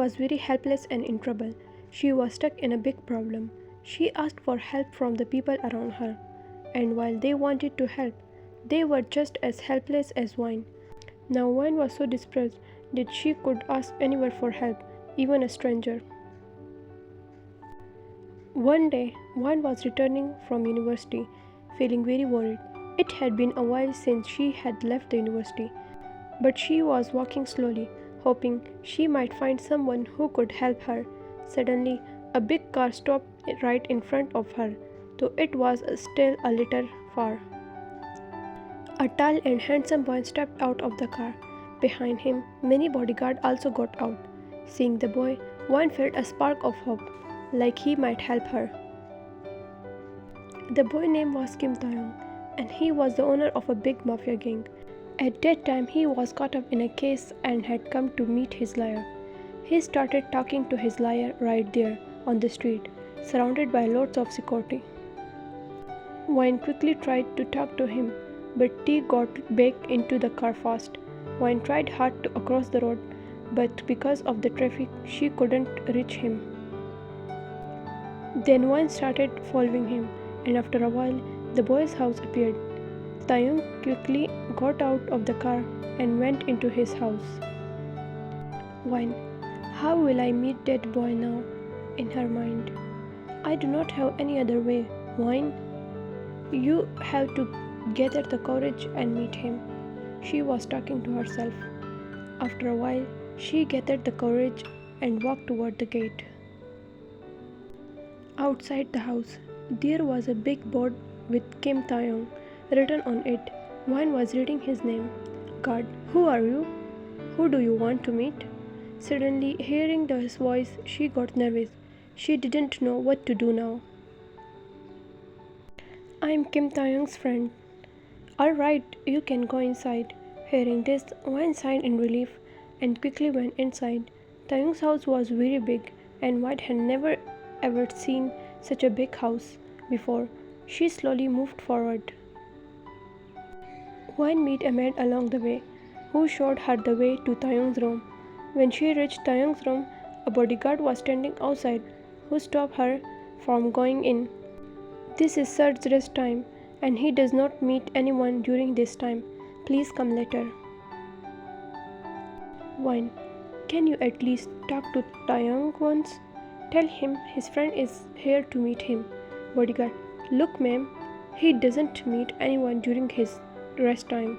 was very helpless and in trouble. She was stuck in a big problem. She asked for help from the people around her, and while they wanted to help, they were just as helpless as Wine. Now Wine was so distressed that she could ask anyone for help, even a stranger. One day, Wine was returning from university, feeling very worried. It had been a while since she had left the university, but she was walking slowly, hoping she might find someone who could help her. Suddenly, a big car stopped right in front of her, though it was still a little far. A tall and handsome boy stepped out of the car. Behind him, many bodyguards also got out. Seeing the boy, one felt a spark of hope, like he might help her. The boy's name was Kim Taehyung, and he was the owner of a big mafia gang. At that time, he was caught up in a case and had come to meet his lawyer. He started talking to his lawyer right there on the street, surrounded by lots of security. Wine quickly tried to talk to him, but T got back into the car fast. Wine tried hard to cross the road, but because of the traffic, she couldn't reach him. Then Wine started following him, and after a while, the boy's house appeared. Taehyung quickly got out of the car and went into his house. Wine, how will I meet that boy now? In her mind. I do not have any other way. Wine, you have to gather the courage and meet him. She was talking to herself. After a while, she gathered the courage and walked toward the gate. Outside the house, there was a big board with Kim Taehyung written on it. Wine was reading his name. God, who are you? Who do you want to meet? Suddenly, hearing his voice, she got nervous. She didn't know what to do now. I am Kim Taehyung's friend. All right, you can go inside. Hearing this, Wine sighed in relief and quickly went inside. Taehyung's house was very big, and Wine had never ever seen such a big house before. She slowly moved forward. Wine met a maid along the way, who showed her the way to Taehyung's room. When she reached Taehyung's room, a bodyguard was standing outside, who stopped her from going in. This is Sir's rest time, and he does not meet anyone during this time. Please come later. Wine, can you at least talk to Taehyung once? Tell him his friend is here to meet him. Bodyguard, look ma'am, he doesn't meet anyone during his rest time.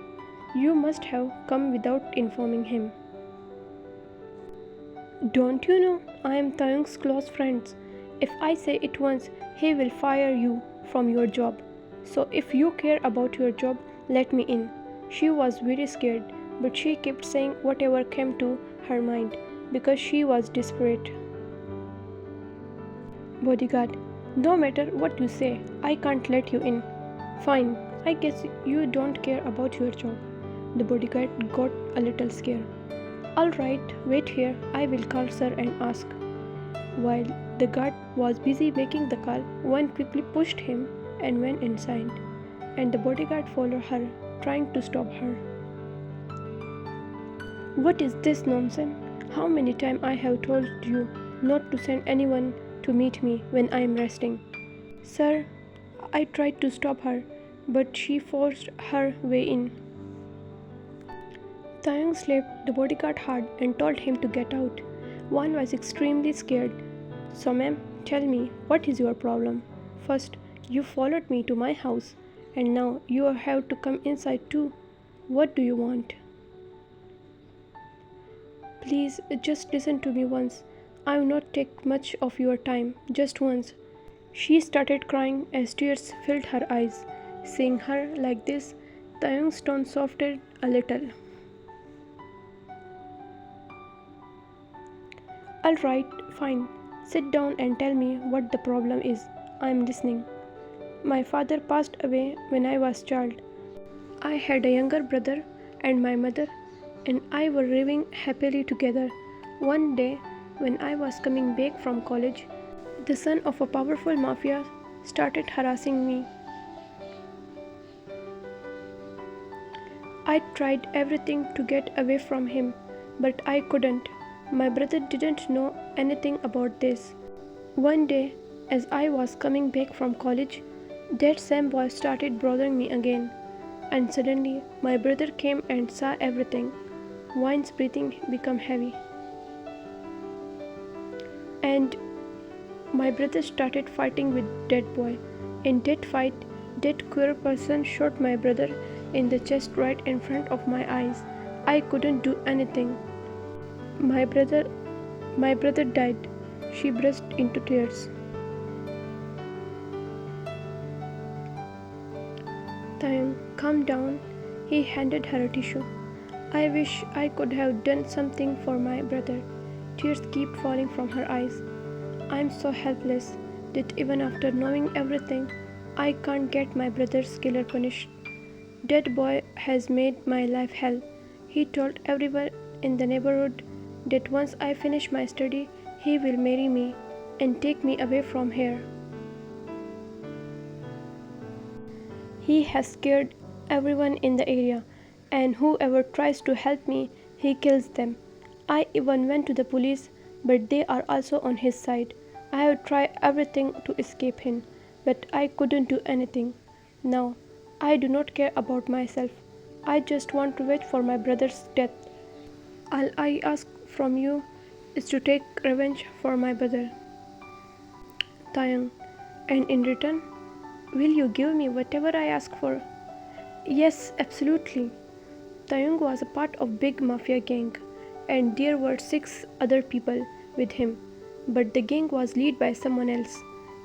You must have come without informing him. Don't you know I am Taehyung's close friend? If I say it once, he will fire you from your job. So if you care about your job, let me in. She was very scared, but she kept saying whatever came to her mind because she was desperate. Bodyguard, no matter what you say, I can't let you in. Fine, I guess you don't care about your job. The bodyguard got a little scared. All right, wait here, I will call sir and ask. While the guard was busy making the call, one quickly pushed him and went inside, and the bodyguard followed her, trying to stop her. What is this nonsense? How many times I have told you not to send anyone to meet me when I am resting? Sir, I tried to stop her, but she forced her way in. Taehyung slapped the bodyguard hard and told him to get out. One was extremely scared. So ma'am, tell me, what is your problem? First, you followed me to my house, and now you have to come inside too. What do you want? Please, just listen to me once. I will not take much of your time, just once. She started crying as tears filled her eyes. Seeing her like this, Taehyung's tone softened a little. All right, fine. Sit down and tell me what the problem is. I am listening. My father passed away when I was a child. I had a younger brother and my mother and I were living happily together. One day, when I was coming back from college, the son of a powerful mafia started harassing me. I tried everything to get away from him, but I couldn't. My brother didn't know anything about this. One day, as I was coming back from college, that same boy started bothering me again. And suddenly, my brother came and saw everything. Wine's breathing became heavy. And my brother started fighting with that boy. In that fight, that queer person shot my brother in the chest right in front of my eyes. I couldn't do anything. My brother my brother died. She burst into tears. Taehyung, calm down. He handed her a tissue. I wish I could have done something for my brother. Tears keep falling from her eyes. I'm so helpless that even after knowing everything, I can't get my brother's killer punished. That boy has made my life hell. He told everyone in the neighborhood that once I finish my study, he will marry me and take me away from here. He has scared everyone in the area, and whoever tries to help me, he kills them. I even went to the police, but they are also on his side. I have tried everything to escape him, but I couldn't do anything. Now, I do not care about myself. I just want to wait for my brother's death. All I ask from you is to take revenge for my brother, Taehyung, and in return, will you give me whatever I ask for? Yes, absolutely. Taehyung was a part of big mafia gang, and there were 6 other people with him, but the gang was led by someone else.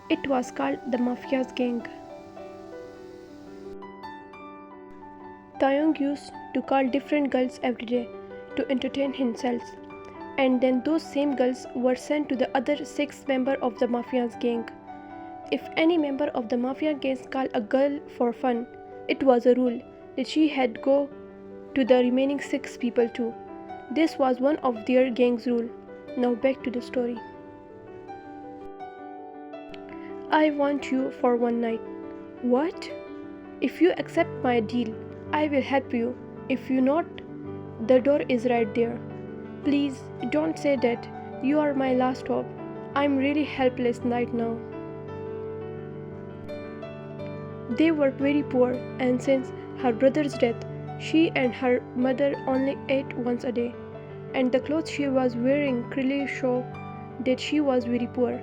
It was called the Mafia's gang. Taehyung used to call different girls every day to entertain himself, and then those same girls were sent to the other 6 members of the Mafia's gang. If any member of the Mafia gang called a girl for fun, it was a rule that she had go to the remaining 6 people too. This was one of their gang's rule. Now back to the story. I want you for one night. What? If you accept my deal, I will help you. If you not, the door is right there. Please don't say that. You are my last hope. I'm really helpless right now. They were very poor, and since her brother's death, she and her mother only ate once a day, and the clothes she was wearing clearly show that she was very poor.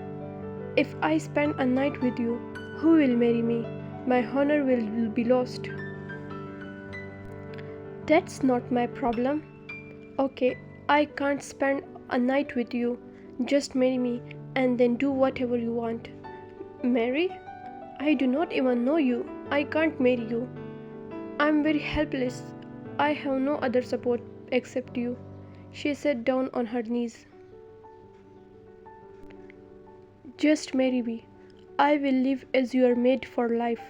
If I spend a night with you, who will marry me? My honor will be lost. That's not my problem. Okay, I can't spend a night with you. Just marry me and then do whatever you want. Marry? I do not even know you. I can't marry you. I'm very helpless. I have no other support except you. She sat down on her knees. Just marry me. I will live as you are made for life.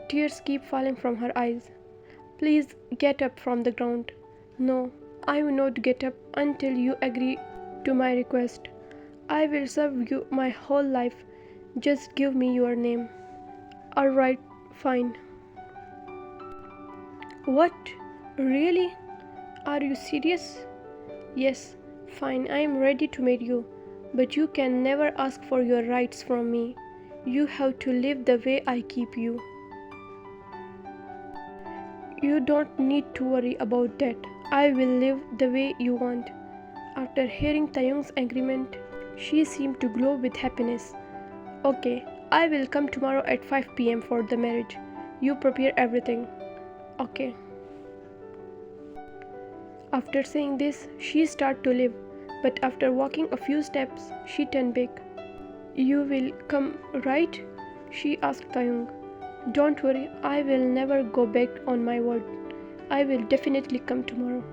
Tears keep falling from her eyes. Please get up from the ground. No, I will not get up until you agree to my request. I will serve you my whole life. Just give me your name. Alright, fine. What? Really? Are you serious? Yes, fine, I am ready to marry you. But you can never ask for your rights from me. You have to live the way I keep you. You don't need to worry about that. I will live the way you want. After hearing Taehyung's agreement, she seemed to glow with happiness. Okay, I will come tomorrow at 5 p.m. for the marriage. You prepare everything. Okay. After saying this, she started to leave, but after walking a few steps, she turned back. You will come, right? She asked Taehyung. Don't worry, I will never go back on my word. I will definitely come tomorrow.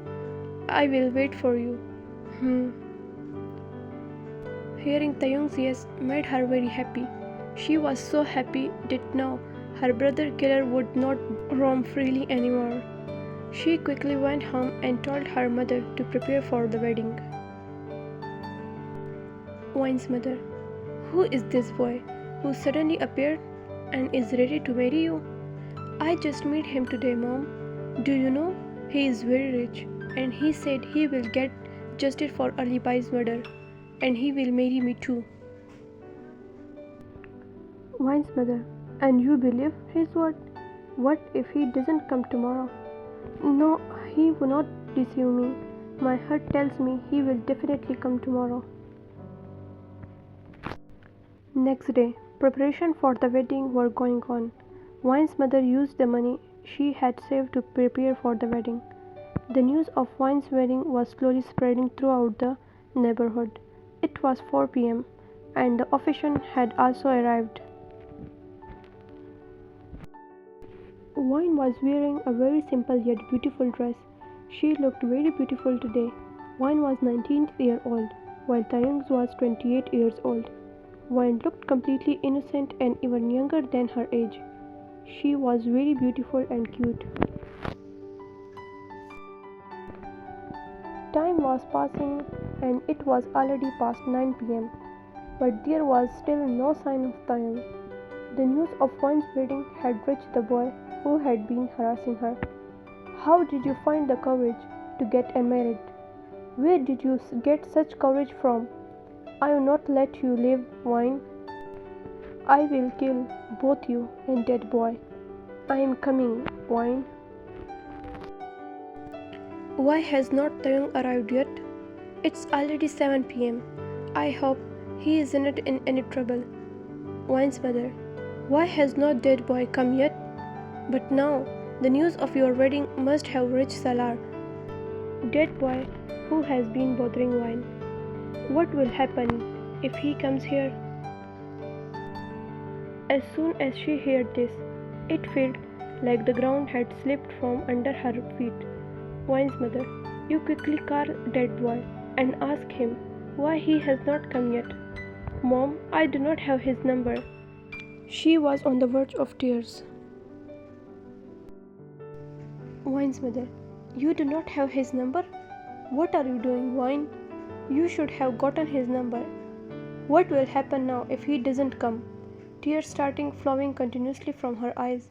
I will wait for you. Hearing Taehyung's yes made her very happy. She was so happy that now her brother killer would not roam freely anymore. She quickly went home and told her mother to prepare for the wedding. Wine's mother. Who is this boy who suddenly appeared and is ready to marry you? I just met him today, Mom. Do you know, he is very rich and he said he will get adjusted for Alibi's murder, and he will marry me too. Wine's mother, and you believe his word? What if he doesn't come tomorrow? No, he will not deceive me. My heart tells me he will definitely come tomorrow. Next day, preparation for the wedding were going on. Wine's mother used the money she had saved to prepare for the wedding. The news of Wine's wedding was slowly spreading throughout the neighborhood. It was 4 p.m., and the official had also arrived. Wine was wearing a very simple yet beautiful dress. She looked very beautiful today. Wine was 19 years old, while Taehyung was 28 years old. Wine looked completely innocent and even younger than her age. She was very beautiful and cute. Time was passing and it was already past 9 p.m. But there was still no sign of Taehyung. The news of Wine's wedding had reached the boy who had been harassing her. How did you find the courage to get married? Where did you get such courage from? I will not let you live, Wine. I will kill both you and that boy. I am coming, Wine. Why has not Taehyung arrived yet? It's already 7 p.m. I hope he isn't in any trouble. Wine's mother, why has not that boy come yet? But now, the news of your wedding must have reached Salar. That boy who has been bothering Wine. What will happen if he comes here? As soon as she heard this, it felt like the ground had slipped from under her feet. Wine's mother, you quickly call that boy and ask him why he has not come yet. Mom, I do not have his number. She was on the verge of tears. Wine's mother, you do not have his number? What are you doing, Wine? You should have gotten his number. What will happen now if he doesn't come? Tears starting flowing continuously from her eyes.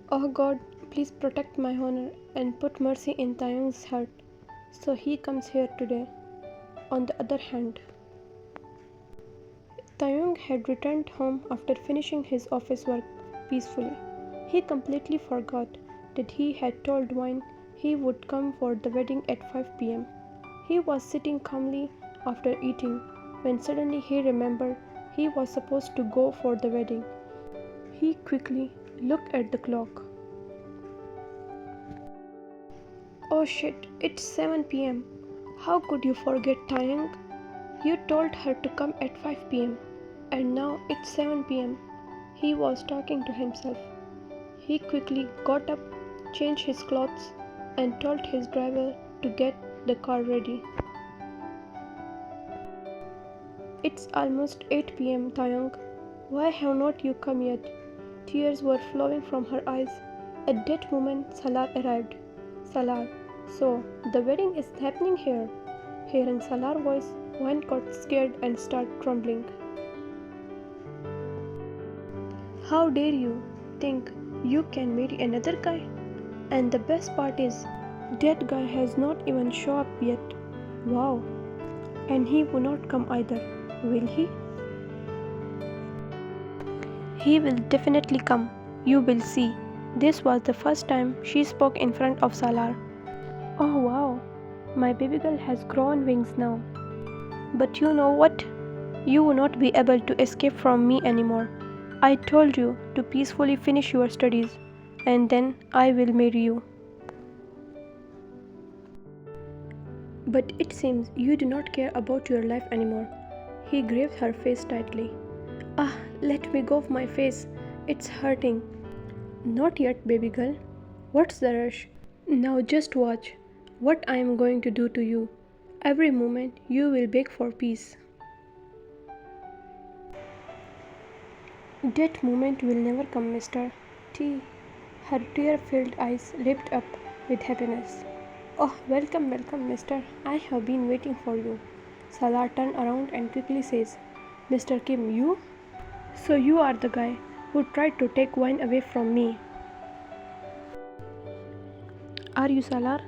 Oh God, please protect my honor and put mercy in Taehyung's heart, so he comes here today. On the other hand, Taehyung had returned home after finishing his office work peacefully. He completely forgot that he had told Wine he would come for the wedding at 5 p.m. He was sitting calmly after eating when suddenly he remembered he was supposed to go for the wedding. He quickly looked at the clock. Oh shit, it's 7 p.m. How could you forget, Taehyung? You told her to come at 5 p.m. and now it's 7 p.m. He was talking to himself. He quickly got up, changed his clothes, and told his driver to get the car ready. It's almost 8 p.m., Taehyung. Why have not you come yet? Tears were flowing from her eyes. At that moment, Salar arrived. Salar, so the wedding is happening here. Hearing Salar's voice, Wine got scared and started trembling. How dare you think you can marry another guy? And the best part is, that guy has not even shown up yet. Wow. And he will not come either, will he? He will definitely come. You will see. This was the first time she spoke in front of Salar. Oh wow, my baby girl has grown wings now. But you know what? You will not be able to escape from me anymore. I told you to peacefully finish your studies, and then I will marry you. But it seems you do not care about your life anymore. He gripped her face tightly. Ah, let me go of my face. It's hurting. Not yet, baby girl. What's the rush? Now just watch what I am going to do to you. Every moment you will beg for peace. That moment will never come, Mr. T. Her tear-filled eyes lit up with happiness. Oh, welcome, welcome, mister. I have been waiting for you. Salar turned around and quickly says, Mr. Kim, you? So you are the guy who tried to take Wine away from me. Are you Salar?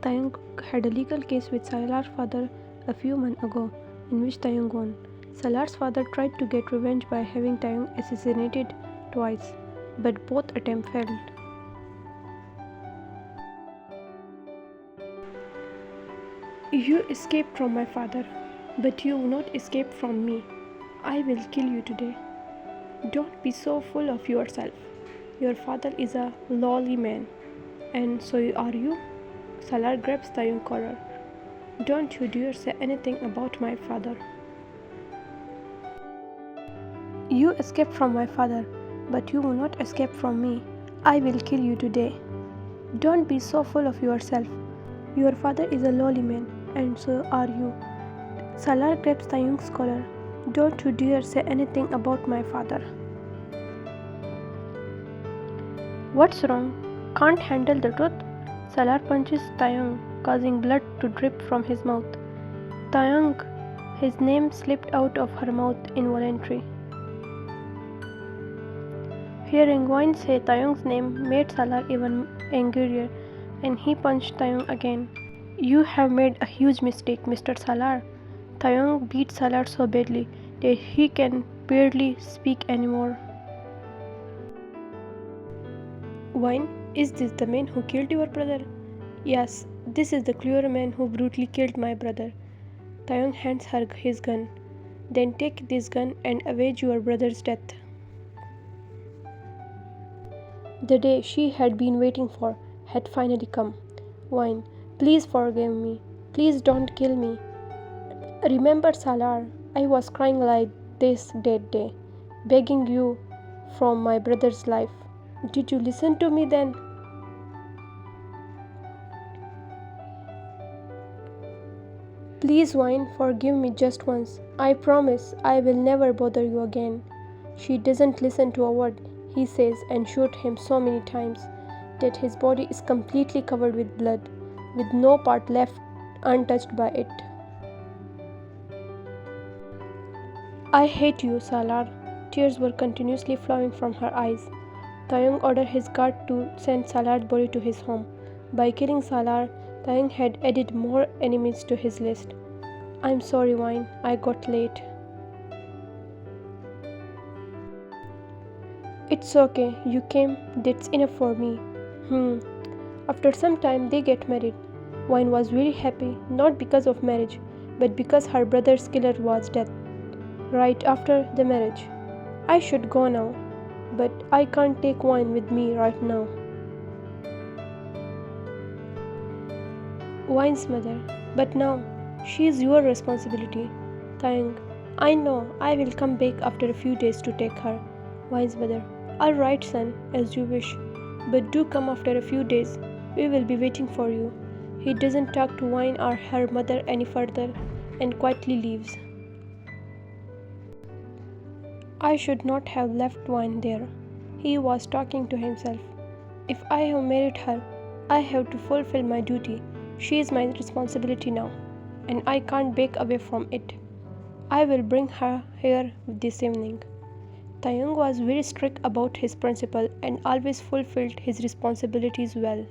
Taehyung had a legal case with Salar's father a few months ago, in which Taehyung won. Salar's father tried to get revenge by having Taehyung assassinated twice, but both attempts failed. You escaped from my father, but you will not escape from me. I will kill you today. Don't be so full of yourself. Your father is a lowly man, and so are you. Salar grabs Taehyung's collar. Don't you dare say anything about my father. You escaped from my father, but you will not escape from me. I will kill you today. Don't be so full of yourself. Your father is a lowly man, and so are you. Salar grabs Taehyung's collar. Don't you dare say anything about my father. What's wrong? Can't handle the truth? Salar punches Taehyung, causing blood to drip from his mouth. Taehyung, his name slipped out of her mouth involuntarily. Hearing Wine say Taehyung's name made Salar even angrier, and he punched Taehyung again. You have made a huge mistake, Mr. Salar. Taehyung beat Salar so badly that he can barely speak anymore. Wine, is this the man who killed your brother? Yes, this is the cruel man who brutally killed my brother. Taehyung hands her his gun. Then take this gun and avenge your brother's death. The day she had been waiting for had finally come. Wine, please forgive me. Please don't kill me. Remember, Salar, I was crying like this that day, begging you from my brother's life. Did you listen to me then? Please, Wine, forgive me just once. I promise I will never bother you again. She doesn't listen to a word he says and shoots him so many times that his body is completely covered with blood, with no part left untouched by it. I hate you, Salar. Tears were continuously flowing from her eyes. Taehyung ordered his guard to send Salar's body to his home. By killing Salar, Taehyung had added more enemies to his list. I'm sorry, Wine, I got late. It's okay, you came, that's enough for me. After some time, they get married. Wine was very happy, not because of marriage, but because her brother's killer was dead. Right after the marriage. I should go now, but I can't take Wine with me right now. Wine's mother, but now, she is your responsibility. Taehyung, I know, I will come back after a few days to take her. Wine's mother, alright son, as you wish, but do come after a few days, we will be waiting for you. He doesn't talk to Wine or her mother any further and quietly leaves. I should not have left Wine there. He was talking to himself. If I have married her, I have to fulfill my duty. She is my responsibility now, and I can't back away from it. I will bring her here this evening. Taehyung was very strict about his principle and always fulfilled his responsibilities well.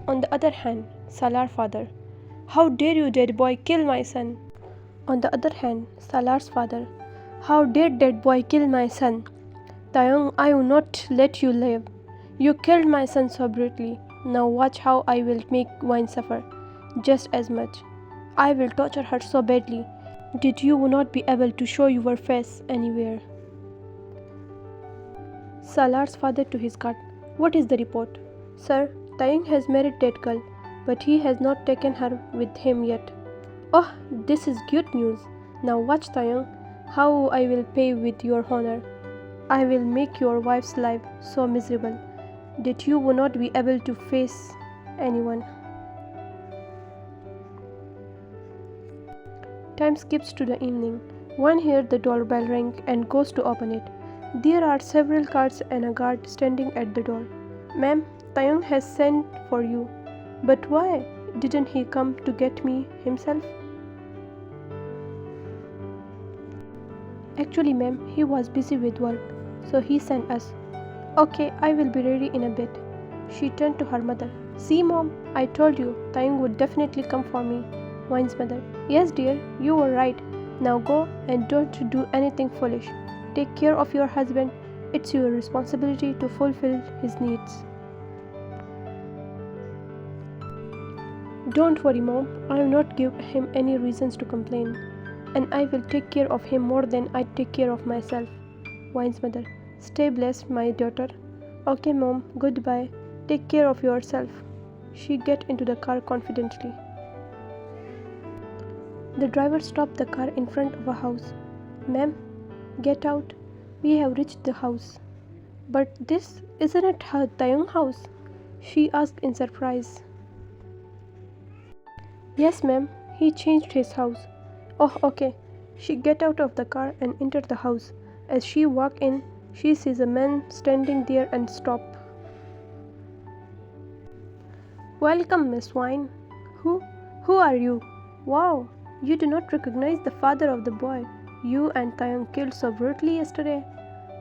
On the other hand, Salar's father, how dare you, dead boy, kill my son? On the other hand, Salar's father, how dare that boy kill my son? Taehyung, I will not let you live. You killed my son so brutally. Now watch how I will make Wine suffer, just as much. I will torture her so badly that you will not be able to show your face anywhere. Salar's father to his guard. What is the report? Sir, Taehyung has married that girl, but he has not taken her with him yet. Oh, this is good news. Now watch, Taehyung, how I will pay with your honor. I will make your wife's life so miserable that you will not be able to face anyone. Time skips to the evening. One hears the doorbell ring and goes to open it. There are several carts and a guard standing at the door. Ma'am, Taehyung has sent for you. But why? Didn't he come to get me himself? Actually, ma'am, he was busy with work, so he sent us. Okay, I will be ready in a bit. She turned to her mother. See, Mom, I told you, Taehyung would definitely come for me. Wine's mother. Yes, dear, you were right. Now go and don't do anything foolish. Take care of your husband. It's your responsibility to fulfill his needs. Don't worry, Mom. I will not give him any reasons to complain. And I will take care of him more than I take care of myself. Wine's mother. Stay blessed, my daughter. Okay, Mom. Goodbye. Take care of yourself. She get into the car confidently. The driver stopped the car in front of a house. Ma'am, get out. We have reached the house. But this isn't it Taehyung house? She asked in surprise. Yes, ma'am. He changed his house. Oh, okay. She get out of the car and entered the house. As she walked in, she sees a man standing there and stop. Welcome, Miss Wine. Who are you? Wow, you do not recognize the father of the boy you and Taehyung killed so brutally yesterday.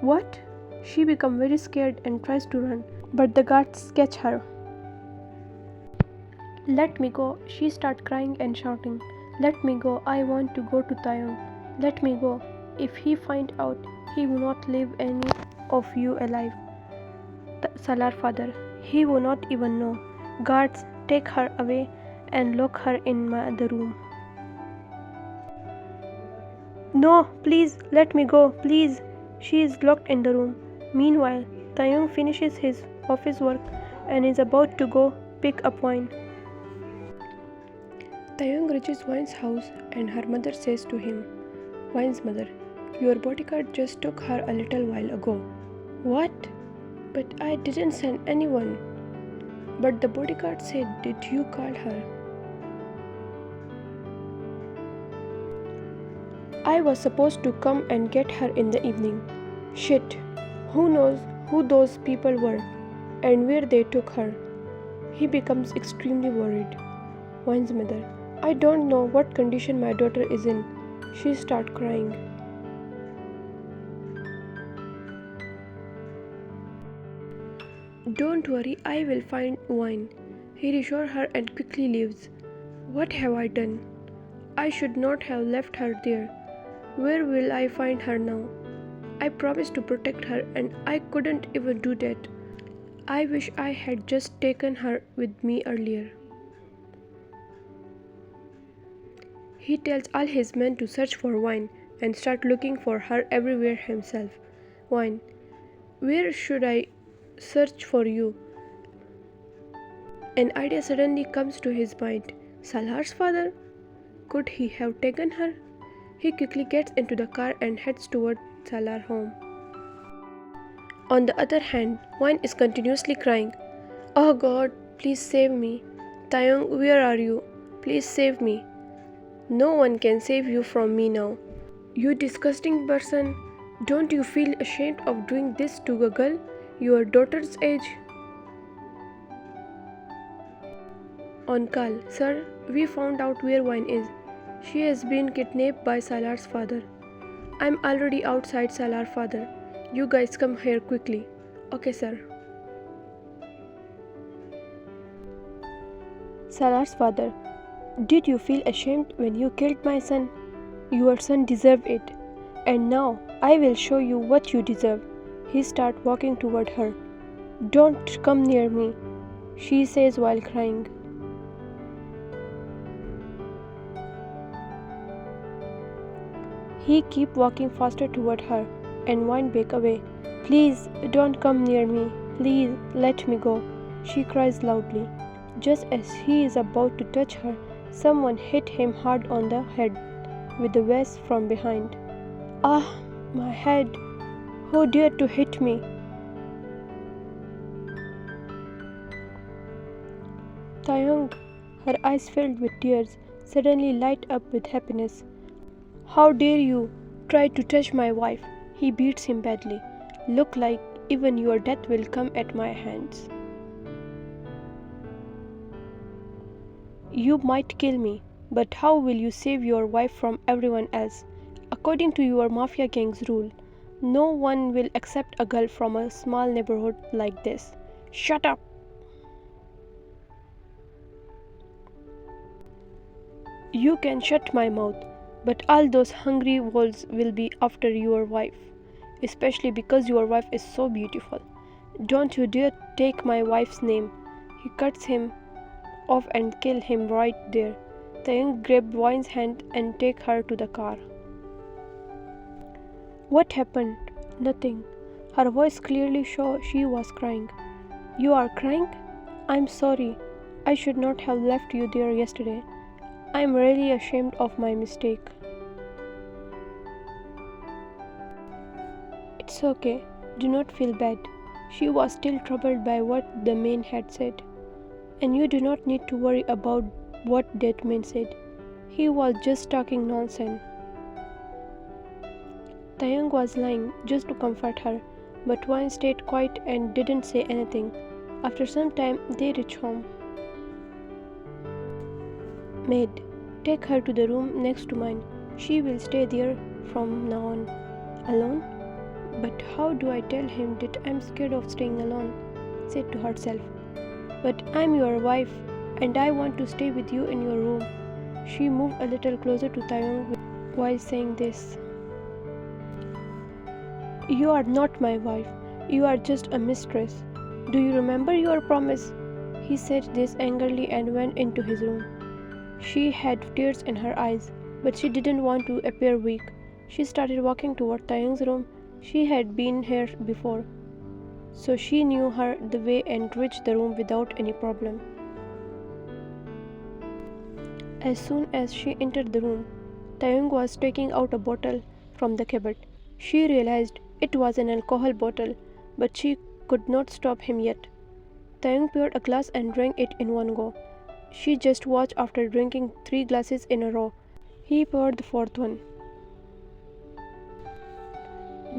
What? She becomes very scared and tries to run, but the guards catch her. Let me go. She starts crying and shouting. Let me go. I want to go to Taehyung. Let me go. If he finds out, he will not leave any of you alive. Salar father. He will not even know. Guards, take her away and lock her in the room. No, please, let me go, please. She is locked in the room. Meanwhile, Taehyung finishes his office work and is about to go pick up Wine. Taehyung reaches Wine's house and her mother says to him, Wine's mother, your bodyguard just took her a little while ago. What? But I didn't send anyone. But the bodyguard said, did you call her? I was supposed to come and get her in the evening. Shit. Who knows who those people were and where they took her? He becomes extremely worried. Wine's mother. I don't know what condition my daughter is in. She starts crying. Don't worry, I will find Wine. He reassures her and quickly leaves. What have I done? I should not have left her there. Where will I find her now? I promised to protect her and I couldn't even do that. I wish I had just taken her with me earlier. He tells all his men to search for Wine and start looking for her everywhere himself. Wine, where should I search for you? An idea suddenly comes to his mind. Salar's father? Could he have taken her? He quickly gets into the car and heads toward Salar's home. On the other hand, Wine is continuously crying. Oh God, please save me. Taehyung, where are you? Please save me. No one can save you from me now. You disgusting person. Don't you feel ashamed of doing this to a girl your daughter's age? On call, sir, we found out where Wine is. She has been kidnapped by Salar's father. I'm already outside Salar's father. You guys come here quickly. Okay, sir. Salar's father. Did you feel ashamed when you killed my son? Your son deserved it. And now I will show you what you deserve. He starts walking toward her. Don't come near me, she says while crying. He keeps walking faster toward her and Wine back away. Please don't come near me. Please let me go, she cries loudly. Just as he is about to touch her, someone hit him hard on the head with the vest from behind. Ah, my head! Who dared to hit me? Taehyung, her eyes filled with tears, suddenly light up with happiness. How dare you try to touch my wife? He beats him badly. Look like even your death will come at my hands. You might kill me, but how will you save your wife from everyone else? According to your Mafia King's rule, no one will accept a girl from a small neighborhood like this. Shut up! You can shut my mouth, but all those hungry wolves will be after your wife, especially because your wife is so beautiful. Don't you dare take my wife's name. He cuts him off and kill him right there. Taehyung grabbed Wine's hand and take her to the car. What happened? Nothing. Her voice clearly showed she was crying. You are crying? I'm sorry. I should not have left you there yesterday. I'm really ashamed of my mistake. It's okay. Do not feel bad. She was still troubled by what the man had said. And you do not need to worry about what that man said. He was just talking nonsense. Taehyung was lying just to comfort her, but Wine stayed quiet and didn't say anything. After some time, they reached home. Maid, take her to the room next to mine. She will stay there from now on. Alone? But how do I tell him that I'm scared of staying alone? Said to herself. But I'm your wife, and I want to stay with you in your room. She moved a little closer to Taehyung while saying this. You are not my wife. You are just a mistress. Do you remember your promise? He said this angrily and went into his room. She had tears in her eyes, but she didn't want to appear weak. She started walking toward Taehyung's room. She had been here before, so she knew her the way and reached the room without any problem. As soon as she entered the room, Taehyung was taking out a bottle from the cupboard. She realized it was an alcohol bottle, but she could not stop him yet. Taehyung poured a glass and drank it in one go. She just watched after drinking 3 glasses in a row. He poured the 4th one.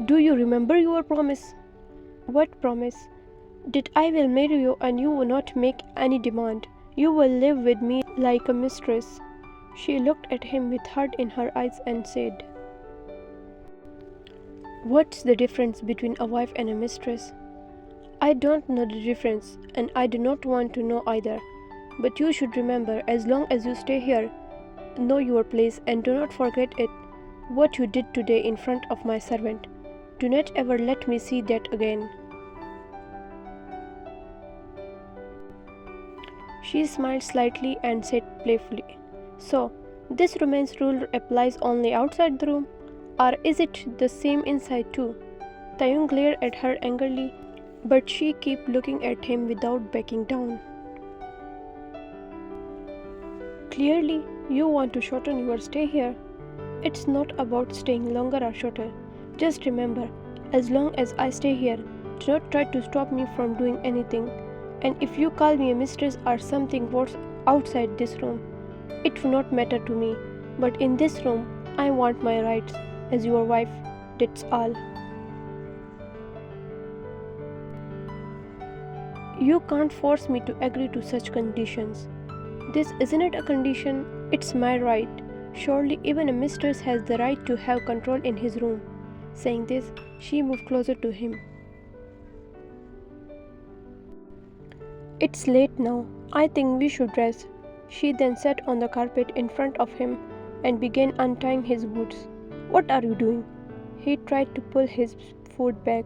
Do you remember your promise? What promise? That I will marry you and you will not make any demand. You will live with me like a mistress. She looked at him with hurt in her eyes and said, What's the difference between a wife and a mistress? I don't know the difference, and I do not want to know either. But you should remember, as long as you stay here, know your place and do not forget it, what you did today in front of my servant. Do not ever let me see that again. She smiled slightly and said playfully, So, this romance rule applies only outside the room, or is it the same inside too? Taehyung glared at her angrily, but she kept looking at him without backing down. Clearly, you want to shorten your stay here. It's not about staying longer or shorter. Just remember, as long as I stay here, do not try to stop me from doing anything. And if you call me a mistress or something worse outside this room, it will not matter to me. But in this room, I want my rights as your wife. That's all. You can't force me to agree to such conditions. This isn't a condition, it's my right. Surely even a mistress has the right to have control in his room. Saying this, she moved closer to him. It's late now. I think we should rest. She then sat on the carpet in front of him and began untying his boots. What are you doing? He tried to pull his foot back.